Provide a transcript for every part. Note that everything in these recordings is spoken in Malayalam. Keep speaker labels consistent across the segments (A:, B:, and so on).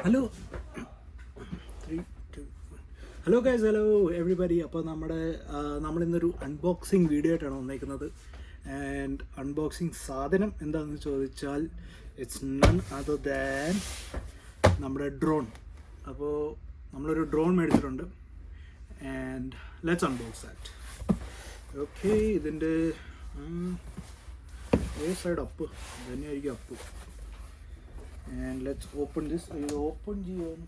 A: Hello 3, 2, 1. Hello guys, hello everybody. അപ്പോൾ നമ്മളിന്നൊരു അൺബോക്സിങ് വീഡിയോ ആയിട്ടാണ് വന്നേക്കുന്നത്. ആൻഡ് അൺബോക്സിങ് സാധനം എന്താണെന്ന് ചോദിച്ചാൽ ഇറ്റ്സ് നൺ അതർ ദാൻ നമ്മുടെ ഡ്രോൺ. അപ്പോൾ നമ്മളൊരു ഡ്രോൺ മേടിച്ചിട്ടുണ്ട്. And let's unbox that. Okay, ഇതിൻ്റെ സൈഡ് അപ്പ് തന്നെയായിരിക്കും up. And let's open this. ഇത് ഓപ്പൺ ചെയ്യാൻ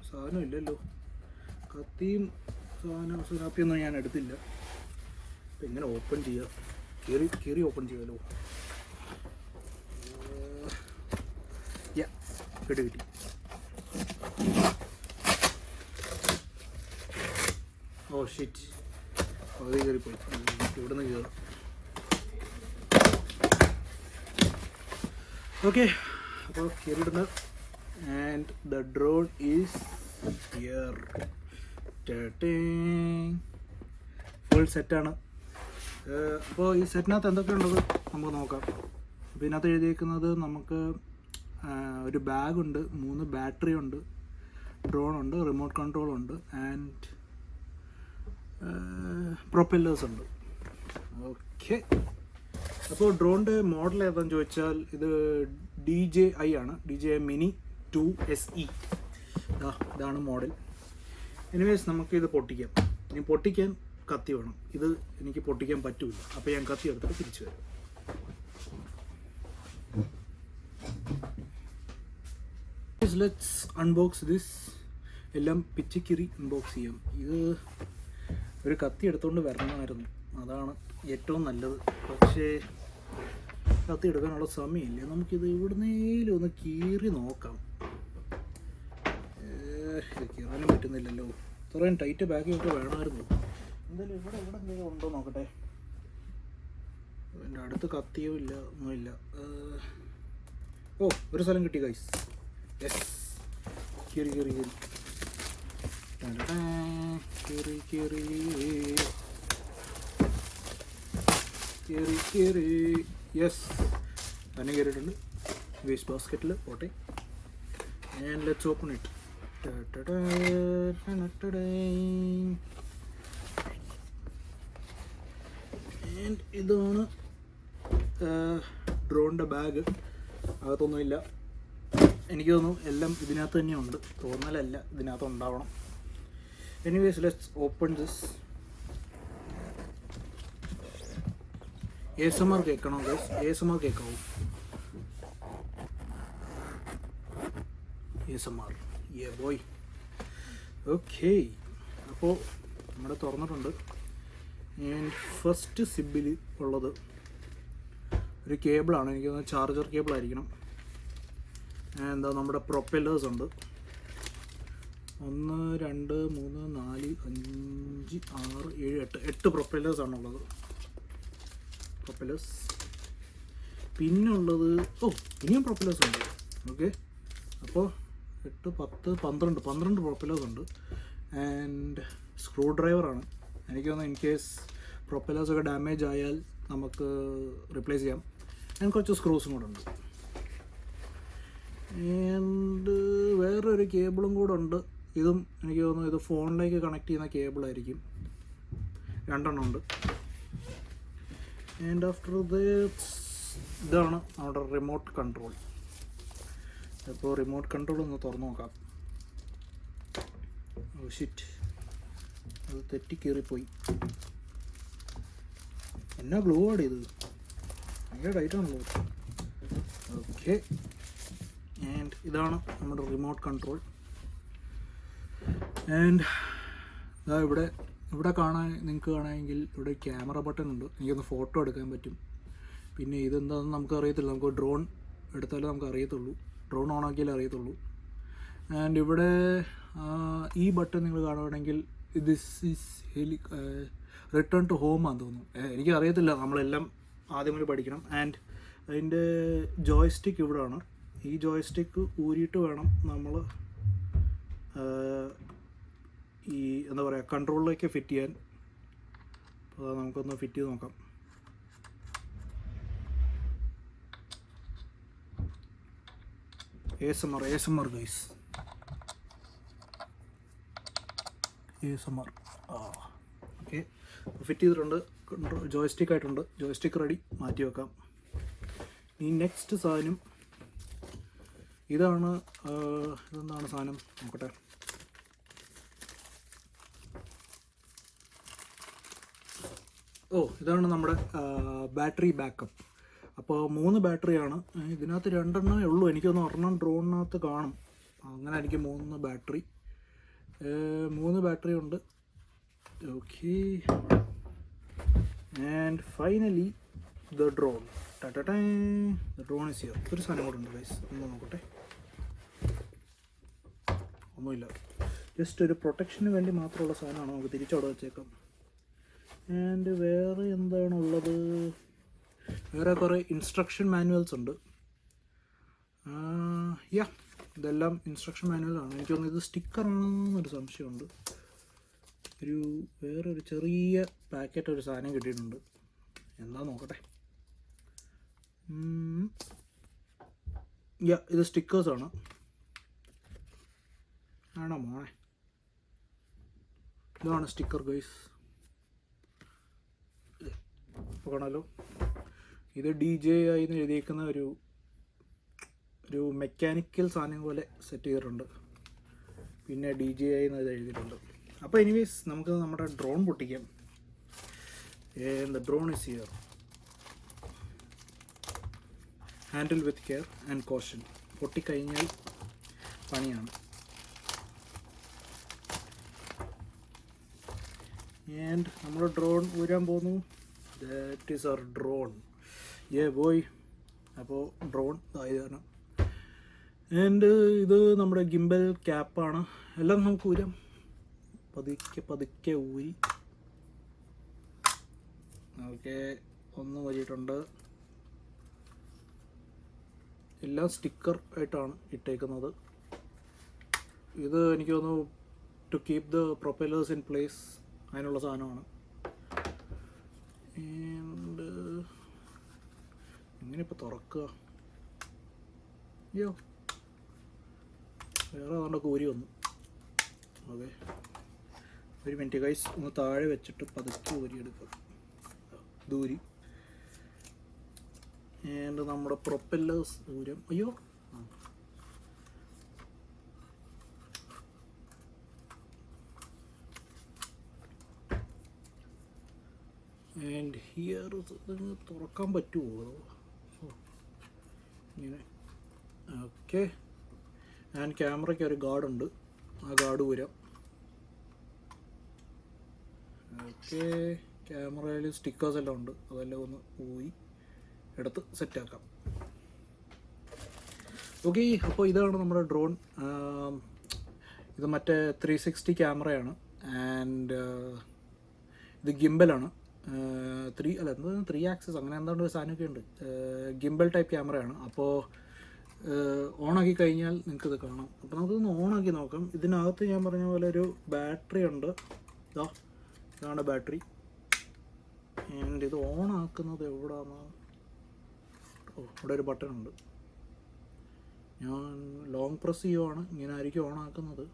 A: സാധനം ഇല്ലല്ലോ, കത്തിയും കാപ്പിയൊന്നും ഞാൻ എടുത്തില്ല. അപ്പം എങ്ങനെ ഓപ്പൺ ചെയ്യുക? കയറി ഓപ്പൺ ചെയ്യാമല്ലോ. കിട്ടി. ഓ ഷിറ്റ്, പകുതി കയറിപ്പോയി. ഇവിടെ നിന്ന് കയറാം. ഓക്കെ, അപ്പോൾ കയറിയിടുന്ന and the drone is here. Full സെറ്റാണ്. അപ്പോൾ ഈ സെറ്റിനകത്ത് എന്തൊക്കെയുള്ളത് നമുക്ക് നോക്കാം. അപ്പോൾ ഇതിനകത്ത് എഴുതിയേക്കുന്നത് നമുക്ക് ഒരു ബാഗുണ്ട്, 3 ബാറ്ററി ഉണ്ട്, ഡ്രോണുണ്ട്, റിമോട്ട് കൺട്രോൾ ഉണ്ട്, ആൻഡ് പ്രൊപ്പല്ലേഴ്സ് ഉണ്ട്. ഓക്കെ, അപ്പോൾ ഡ്രോണിൻ്റെ മോഡൽ ഏതാണെന്ന് ചോദിച്ചാൽ ഇത് DJI ആണ്. DJI Mini 2 SE. ഇതാണ് മോഡൽ. എനിവേസ് നമുക്കിത് പൊട്ടിക്കാം. ഇനി പൊട്ടിക്കാൻ കത്തി വേണം. ഇത് എനിക്ക് പൊട്ടിക്കാൻ പറ്റില്ല, അപ്പോൾ ഞാൻ കത്തി എടുത്തിട്ട് തിരിച്ചു വരാം. Let's unbox this. എല്ലാം പിച്ചിക്കിറി അൺബോക്സ് ചെയ്യാം. ഇത് ഒരു കത്തി എടുത്തുകൊണ്ട് വരണമായിരുന്നു, അതാണ് ഏറ്റവും നല്ലത്. പക്ഷേ കത്തി എടുക്കാനുള്ള സമയമില്ല. നമുക്കിത് ഇവിടുന്നേലും ഒന്ന് കീറി നോക്കാം. കീറാനും പറ്റുന്നില്ലല്ലോ. ഇത്രയും ടൈറ്റ് ബാഗൊക്കെ വേണമായിരുന്നു. എന്തായാലും ഇവിടെ എന്തെങ്കിലും ഉണ്ടോ നോക്കട്ടെ. എൻ്റെ അടുത്ത് കത്തിയോ ഇല്ല, ഒന്നുമില്ല. ഓ, ഒരു സ്ഥലം കിട്ടി ഗൈസ്. യെസ്, കീറി യെസ്, തന്നെ കയറിയിട്ടുണ്ട്. വേസ്റ്റ് ബാസ്ക്കറ്റിൽ പോട്ടെ. And let's open it. And ഇതാണ് ഡ്രോണിൻ്റെ ബാഗ്. അകത്തൊന്നുമില്ല. എനിക്ക് തോന്നുന്നു എല്ലാം ഇതിനകത്ത് തന്നെയുണ്ട്. തോന്നലല്ല, ഇതിനകത്ത് ഉണ്ടാവണം. Anyways let's open this. ASMR കേൾക്കണോ guys? ASMR കേൾക്കാവൂ? ASMR boy. Okay, അപ്പോൾ നമ്മുടെ തുറന്നിട്ടുണ്ട്. ആൻഡ് ഫസ്റ്റ് സിബിൽ ഉള്ളത് ഒരു കേബിളാണ്. എനിക്ക് തോന്നുന്നത് ചാർജർ കേബിളായിരിക്കണം. എന്താ, നമ്മുടെ പ്രൊപ്പല്ലേഴ്സ് ഉണ്ട്. 1, 2, 3, 4, 5, 6, 7, 8 പ്രൊപ്പല്ലേഴ്സാണുള്ളത്. പ്രൊപ്പല്ലേഴ്സ്. പിന്നുള്ളത് ഇനിയും പ്രൊപ്പല്ലേഴ്സ് ഉണ്ട്. ഓക്കെ, അപ്പോൾ 8, 10, 12 പ്രൊപ്പല്ലേഴ്സ് ഉണ്ട്. ആൻഡ് സ്ക്രൂ ഡ്രൈവറാണ്. എനിക്ക് തോന്നുന്നു ഇൻ കേസ് പ്രൊപ്പല്ലേഴ്സൊക്കെ ഡാമേജ് ആയാൽ നമുക്ക് റീപ്ലേസ് ചെയ്യാം. ആൻഡ് കുറച്ച് സ്ക്രൂസും കൂടെ ഉണ്ട്. ആൻഡ് വേറൊരു കേബിളും കൂടെ ഉണ്ട്. ഇതും എനിക്ക് തോന്നുന്നു ഇത് ഫോണിലേക്ക് കണക്ട് ചെയ്യുന്ന കേബിളായിരിക്കും. 2 എണ്ണം ഉണ്ട്. ആൻഡ് ആഫ്റ്റർ ദിസ് ഇതാണ് നമ്മുടെ റിമോട്ട് കൺട്രോൾ. അപ്പോൾ റിമോട്ട് കൺട്രോൾ ഒന്ന് തുറന്നു നോക്കാം. ഓ ഷിറ്റ്, അത് തെറ്റിക്കേറിപ്പോയി. എന്നാ ഗ്ലൂ ആഡ് ചെയ്തത്? ഭയങ്കര ടൈറ്റാണല്ലോ. ഓക്കെ, ആൻഡ് ഇതാണ് നമ്മുടെ റിമോട്ട് കൺട്രോൾ. ആൻഡ് ഇതാ ഇവിടെ നിങ്ങൾക്ക് കാണാമെങ്കിൽ ഇവിടെ ക്യാമറ ബട്ടൺ ഉണ്ട്. എനിക്കൊന്ന് ഫോട്ടോ എടുക്കാൻ പറ്റും. പിന്നെ ഇതെന്താണെന്ന് നമുക്ക് അറിയത്തില്ല. നമുക്ക് ഡ്രോൺ എടുത്താലേ നമുക്ക് അറിയത്തുള്ളൂ. ഡ്രോൺ ഓൺ ആക്കിയാലേ അറിയത്തുള്ളൂ. ആൻഡ് ഇവിടെ ഈ ബട്ടൺ നിങ്ങൾ കാണുകയാണെങ്കിൽ this is return to home ആണെന്ന് തോന്നുന്നു. എനിക്കറിയത്തില്ല, നമ്മളെല്ലാം ആദ്യം മുതൽ പഠിക്കണം. ആൻഡ് അതിൻ്റെ ജോയ്സ്റ്റിക്ക് ഇവിടെയാണ്. ഈ ജോയ്സ്റ്റിക്ക് ഊരിയിട്ട് വേണം നമ്മൾ ഈ എന്താ പറയുക കൺട്രോളിലേക്ക് ഫിറ്റ് ചെയ്യാൻ. അപ്പോൾ നമുക്കൊന്ന് ഫിറ്റ് ചെയ്ത് നോക്കാം. ASMR guys. ASMR. Okay, fit ചെയ്തിട്ടുണ്ട്. ജോയ്സ്റ്റിക്ക് ആയിട്ടുണ്ട്. ജോയ്സ്റ്റിക്ക് റെഡി, മാറ്റി വെക്കാം. ഈ നെക്സ്റ്റ് സാധനം ഇതാണ്. ഇതെന്താണ് സാധനം നോക്കട്ടെ. ഇതാണ് നമ്മുടെ ബാറ്ററി ബാക്കപ്പ്. അപ്പോൾ 3 ബാറ്ററിയാണ് ഇതിനകത്ത്. 2 എണ്ണമേ ഉള്ളൂ, എനിക്കൊന്ന് ഒരെണ്ണം ഡ്രോണിനകത്ത് കാണും. അങ്ങനെ എനിക്ക് 3 ബാറ്ററി ഉണ്ട്. Okay, and finally the drone. The drone is here. ഒരു സാധനം കൂടെ ഉണ്ട് ഗൈസ്, ഒന്ന് നോക്കട്ടെ. ഒന്നുമില്ല, ജസ്റ്റ് ഒരു പ്രൊട്ടക്ഷന് വേണ്ടി മാത്രമുള്ള സാധനമാണ്. നമുക്ക് തിരിച്ചവിടെ വെച്ചേക്കാം. ആൻഡ് വേറെ എന്താണുള്ളത്? വേറെ കുറേ ഇൻസ്ട്രക്ഷൻ മാനുവൽസ് ഉണ്ട്. ഇതെല്ലാം ഇൻസ്ട്രക്ഷൻ മാനുവലാണ്. എനിക്ക് തോന്നുന്നു ഇത് സ്റ്റിക്കറാണെന്നൊരു സംശയമുണ്ട്. വേറൊരു ചെറിയ പാക്കറ്റ് ഒരു സാധനം കിട്ടിയിട്ടുണ്ട്. എന്താ നോക്കട്ടെ. ഇത് സ്റ്റിക്കേഴ്സാണ്. ആണോ മോനെ? ഇതാണ് സ്റ്റിക്കർ ഗൈസ്. കാണാലോ, ഇത് DJI എന്ന് എഴുതിയിരിക്കുന്ന ഒരു മെക്കാനിക്കൽ സാധനം പോലെ സെറ്റ് ചെയ്തിട്ടുണ്ട്. പിന്നെ DJI എന്ന് ഇത് എഴുതിയിട്ടുണ്ട്. അപ്പോൾ എനിവേസ് നമുക്ക് നമ്മുടെ ഡ്രോൺ പൊട്ടിക്കാം. The drone is here. Handle with care and caution. പൊട്ടിക്കഴിഞ്ഞാൽ പണിയാണ്. ആൻഡ് നമ്മുടെ ഡ്രോൺ ഊരാൻ പോകുന്നു. That is our drone. Boy. അപ്പോൾ ഡ്രോൺ ഇതാണ്. ആൻഡ് ഇത് നമ്മുടെ ഗിംബൽ ക്യാപ്പാണ്. എല്ലാം നമുക്ക് ഊരാം. പതുക്കെ ഊരി. ഓക്കെ, ഒന്ന് ഊരിയിട്ടുണ്ട്. എല്ലാം സ്റ്റിക്കർ ആയിട്ടാണ് ഇട്ടേക്കുന്നത്. ഇത് എനിക്ക് തോന്നുന്നു to keep the propellers in place, അതിനുള്ള സാധനമാണ്. എങ്ങനെ ഇപ്പോൾ തുറക്കുക? വേറെ അതുകൊണ്ടൊക്കെ ഊരി വന്നു. ഓക്കെ, ഒരു മിനിറ്റ് ഗൈസ്, ഒന്ന് താഴെ വെച്ചിട്ട് പതുക്കെ ഊരിയെടുക്കുക. ദൂരി. ആൻഡ് നമ്മുടെ പ്രൊപ്പല്ലേഴ്സ് ഊരം. ആൻഡ് ഹിയർ തുറക്കാൻ പറ്റുമോ? ഇങ്ങനെ. ഓക്കെ, ആൻഡ് ക്യാമറയ്ക്ക് ഒരു ഗാർഡുണ്ട്. ആ ഗാർഡ് ഊരാം. ഓക്കെ, ക്യാമറയിൽ സ്റ്റിക്കേഴ്സ് എല്ലാം ഉണ്ട്. അതെല്ലാം ഒന്ന് ഊരി എടുത്ത് സെറ്റാക്കാം. ഓക്കെ, അപ്പോൾ ഇതാണ് നമ്മുടെ ഡ്രോൺ. ഇത് മറ്റേ 360 ക്യാമറയാണ്. ആൻഡ് ഇത് ഗിംബലാണ്. 3 ആക്സസ് അങ്ങനെ എന്താണ്ട് ഒരു സാധനമൊക്കെ ഉണ്ട്. ഗിംബൽ ടൈപ്പ് ക്യാമറയാണ്. അപ്പോൾ ഓണാക്കി കഴിഞ്ഞാൽ നിങ്ങൾക്കിത് കാണാം. അപ്പോൾ നമുക്കിതൊന്ന് ഓണാക്കി നോക്കാം. ഇതിനകത്ത് ഞാൻ പറഞ്ഞ പോലെ ഒരു ബാറ്ററി ഉണ്ട്. ഇതാണ് ബാറ്ററി. ആൻഡ് ഇത് ഓണാക്കുന്നത് എവിടെയാണ്? ഇവിടെ ഒരു ബട്ടൺ ഉണ്ട്. ഞാൻ ലോങ് പ്രസ് ചെയ്യുവാണ്. ഇങ്ങനെ ആയിരിക്കും ഓണാക്കുന്നത്.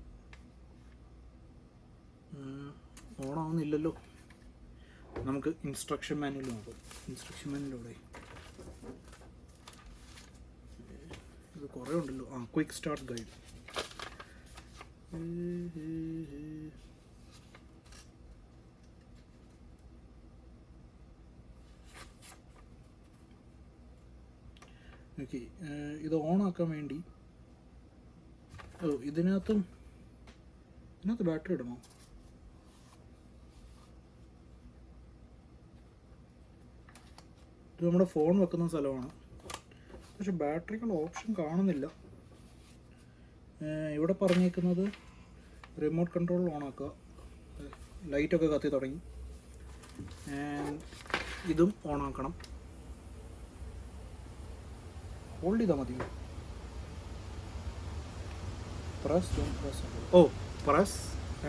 A: ഓണാവുന്നില്ലല്ലോ. നമുക്ക് ഇൻസ്ട്രക്ഷൻ മാനുവൽ നോക്കാം. ഇൻസ്ട്രക്ഷൻ മാനുവലോടെ ഇത് കുറേ ഉണ്ടല്ലോ. Quick start guide. ഓക്കെ, ഇത് ഓണാക്കാൻ വേണ്ടി ഇതിനകത്ത് ബാറ്ററി ഇടണോ? ഇത് നമ്മുടെ ഫോൺ വെക്കുന്ന സ്ഥലമാണ്. പക്ഷെ ബാറ്ററിക്കുള്ള ഓപ്ഷൻ കാണുന്നില്ല. ഇവിടെ പറഞ്ഞേക്കുന്നത് റിമോട്ട് കൺട്രോൾ ഓണാക്കുക. ലൈറ്റൊക്കെ കത്തി തുടങ്ങി. ഇതും ഓണാക്കണം. ഹോൾഡ് ചെയ്താൽ മതി. പ്രസ്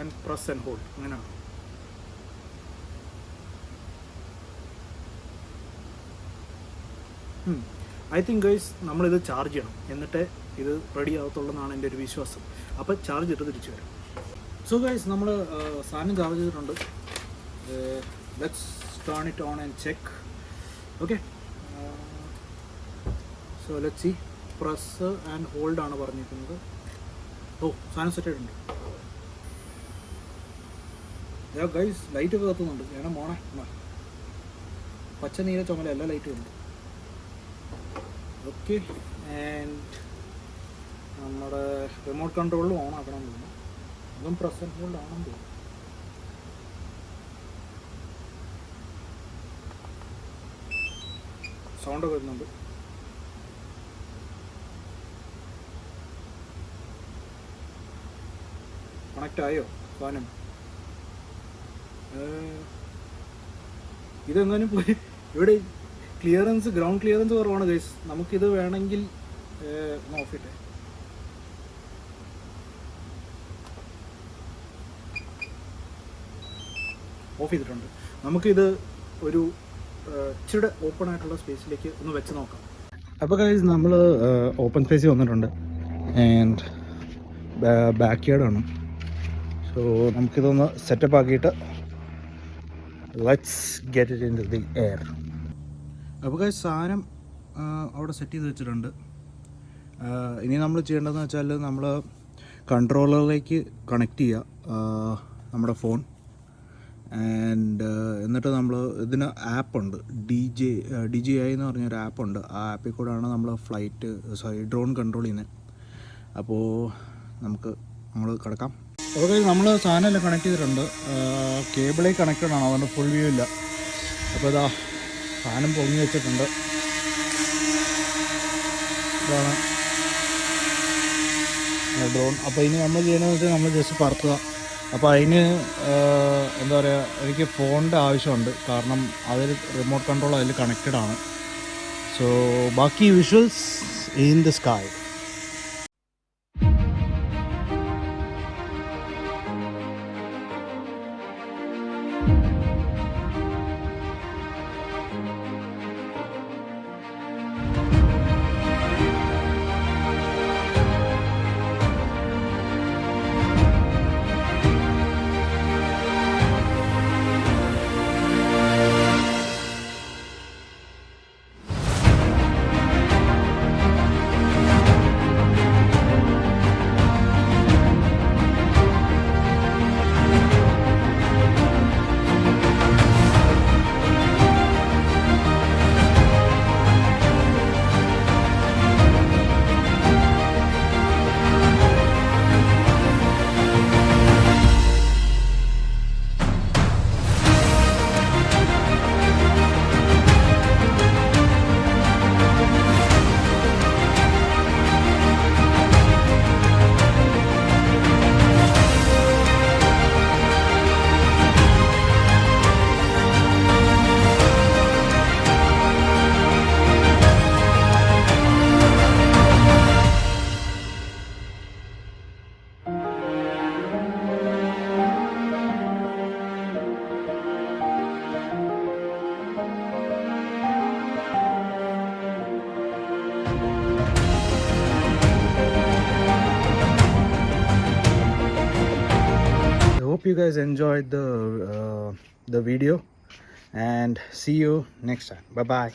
A: ആൻഡ് ഹോൾഡ്, അങ്ങനെയാണ്. ഐ തിങ്ക് ഗൈസ് നമ്മളിത് ചാർജ് ചെയ്യണം, എന്നിട്ട് ഇത് റെഡി ആകത്തുള്ളൂ എന്നാണ് എൻ്റെ ഒരു വിശ്വാസം. അപ്പോൾ ചാർജ് ചെയ്തിട്ട് തിരിച്ചു വരാം. സോ ഗൈസ് നമ്മൾ സാധനം ചാർജ് ചെയ്തിട്ടുണ്ട്. Let's turn it on and check. Okay, so let's C. Press and hold ആണ് പറഞ്ഞിരിക്കുന്നത്. ഓ, സാധനം സെറ്റ് ആയിട്ടുണ്ട്. ഗൈസ് ലൈറ്റ് ഒക്കെ കത്തുന്നുണ്ട്. വേണം മോണേ, പച്ച നീല ചുമല എല്ലാ ലൈറ്റും ഉണ്ട്. ഓക്കെ, ആൻഡ് നമ്മുടെ റിമോട്ട് കൺട്രോളിലും ഓൺ ആക്കണം എന്ന് തോന്നുന്നു. അതും പ്രസ് ആൻഡ് ഹോൾഡ് ആണെന്ന് തോന്നുന്നു. സൗണ്ട് വരുന്നുണ്ട്. കണക്റ്റ് ആയോ സാധനം? ഇതെങ്ങാനും പോയി ഇവിടെ ക്ലിയറൻസ്, ഗ്രൗണ്ട് ക്ലിയറൻസ് കുറവാണ് ഗൈസ്. നമുക്കിത് വേണമെങ്കിൽ ഓഫ് ചെയ്യട്ടെ. ഓഫ് ചെയ്തിട്ടുണ്ട്. നമുക്കിത് ഒരു ഇച്ചിരി ഓപ്പൺ ആയിട്ടുള്ള സ്പേസിലേക്ക് ഒന്ന് വെച്ച് നോക്കാം. അപ്പോൾ ഗൈസ് നമ്മൾ ഓപ്പൺ സ്പേസിൽ വന്നിട്ടുണ്ട്. ആൻഡ് ബാക്ക് യാർഡാണ്. സോ നമുക്കിതൊന്ന് സെറ്റപ്പ് ആക്കിയിട്ട് let's get it in the air. അപ്പോൾ ഗൈസ് സാധനം അവിടെ സെറ്റ് ചെയ്ത് വെച്ചിട്ടുണ്ട്. ഇനി നമ്മൾ ചെയ്യേണ്ടതെന്ന് വെച്ചാൽ നമ്മൾ കൺട്രോളറിലേക്ക് കണക്ട് ചെയ്യുക നമ്മുടെ ഫോൺ. ആൻഡ് എന്നിട്ട് നമ്മൾ ഇതിന് ആപ്പുണ്ട്, DJI എന്ന് പറഞ്ഞൊരു ആപ്പുണ്ട്. ആ ആപ്പിൽ കൂടെയാണ് നമ്മൾ ഡ്രോൺ കൺട്രോൾ ചെയ്യുന്നത്. അപ്പോൾ നമ്മൾ കിടക്കാം. അപ്പോൾ നമ്മൾ സാധനം എല്ലാം കണക്ട് ചെയ്തിട്ടുണ്ട്. കേബിളിൽ കണക്റ്റഡ് ആണ്, അതുകൊണ്ട് ഫുൾ വ്യൂ ഇല്ല. അപ്പോൾ ഇതാ സാധനം പൊങ്ങി വെച്ചിട്ടുണ്ട്. ഇതാണ് ഡ്രോൺ. അപ്പോൾ ഇനി നമ്മൾ ചെയ്യണമെന്ന് വെച്ചാൽ നമ്മൾ ജസ്റ്റ് പറത്തുക. അപ്പോൾ അതിന് എന്താ പറയുക, എനിക്ക് ഫോണിൻ്റെ ആവശ്യമുണ്ട്. കാരണം അതിൽ റിമോട്ട് കൺട്രോൾ അതിൽ കണക്റ്റഡ് ആണ്. സോ ബാക്കി visuals in the sky. Hope you guys enjoyed the video, and see you next time. Bye bye.